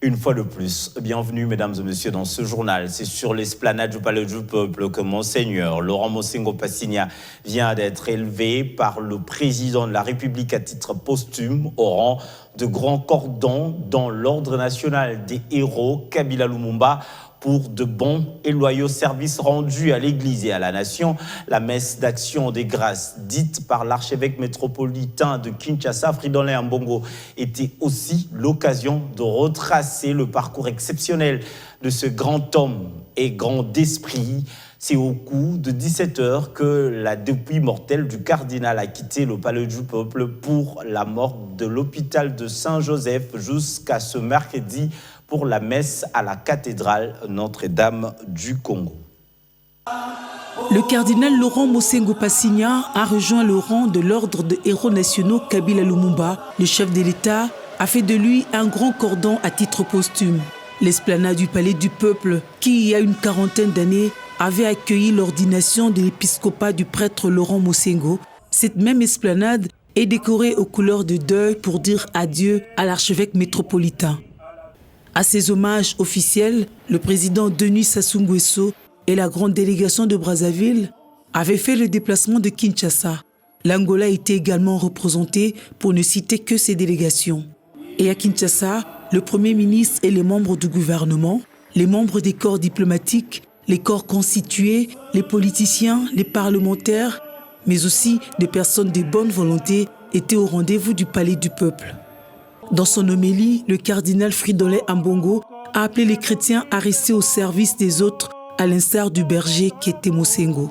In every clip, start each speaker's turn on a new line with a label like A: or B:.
A: Une fois de plus, bienvenue mesdames et messieurs dans ce journal. C'est sur l'esplanade du Palais du Peuple que Monseigneur Laurent Mosengo Passigna vient d'être élevé par le président de la République à titre posthume au rang de grand cordon dans l'ordre national des héros Kabila Lumumba pour de bons et loyaux services rendus à l'Église et à la nation. La messe d'action des grâces dite par l'archevêque métropolitain de Kinshasa, Fridolin Ambongo, était aussi l'occasion de retracer le parcours exceptionnel de ce grand homme et grand d'esprit. C'est au coup de 17h que la dépouille mortelle du cardinal a quitté le Palais du Peuple pour la morgue de l'hôpital de Saint-Joseph jusqu'à ce mercredi pour la messe à la cathédrale Notre-Dame du Congo.
B: Le cardinal Laurent Mosengo Passigna a rejoint le rang de l'ordre des héros nationaux Kabila Lumumba. Le chef de l'État a fait de lui un grand cordon à titre posthume. L'esplanade du Palais du Peuple, qui il y a une quarantaine d'années avait accueilli l'ordination de l'épiscopat du prêtre Laurent Mosengo. Cette même esplanade est décorée aux couleurs de deuil pour dire adieu à l'archevêque métropolitain. À ces hommages officiels, le président Denis Sassou Nguesso et la grande délégation de Brazzaville avaient fait le déplacement de Kinshasa. L'Angola était également représentée pour ne citer que ces délégations. Et à Kinshasa, le Premier ministre et les membres du gouvernement, les membres des corps diplomatiques, les corps constitués, les politiciens, les parlementaires, mais aussi des personnes de bonne volonté étaient au rendez-vous du Palais du Peuple. Dans son homélie, le cardinal Fridolin Ambongo a appelé les chrétiens à rester au service des autres, à l'instar du berger qui était Mosengo.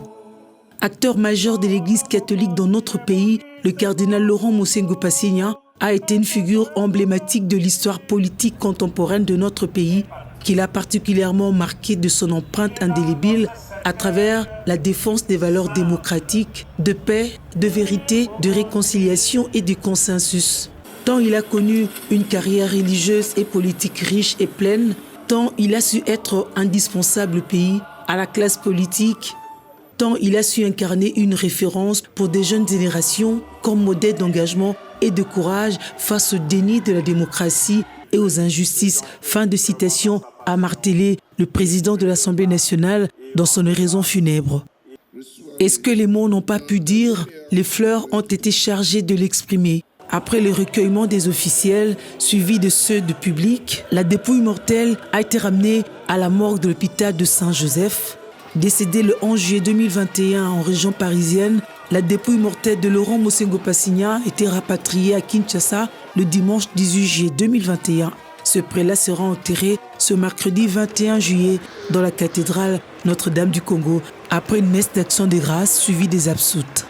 B: Acteur majeur de l'Église catholique dans notre pays, le cardinal Laurent Mosengo Passigna a été une figure emblématique de l'histoire politique contemporaine de notre pays, qu'il a particulièrement marqué de son empreinte indélébile à travers la défense des valeurs démocratiques, de paix, de vérité, de réconciliation et de consensus. Tant il a connu une carrière religieuse et politique riche et pleine, tant il a su être indispensable au pays, à la classe politique, tant il a su incarner une référence pour des jeunes générations comme modèle d'engagement et de courage face au déni de la démocratie et aux injustices. Fin de citation, a martelé le président de l'Assemblée nationale dans son oraison funèbre. Est-ce que les mots n'ont pas pu dire? Les fleurs ont été chargées de l'exprimer. Après le recueillement des officiels, suivi de ceux du public, la dépouille mortelle a été ramenée à la morgue de l'hôpital de Saint-Joseph. Décédé le 11 juillet 2021 en région parisienne, la dépouille mortelle de Laurent Mosengo Passigna était rapatriée à Kinshasa le dimanche 18 juillet 2021. Ce prélat sera enterré ce mercredi 21 juillet dans la cathédrale Notre-Dame du Congo après une messe d'action de grâce suivie des absoutes.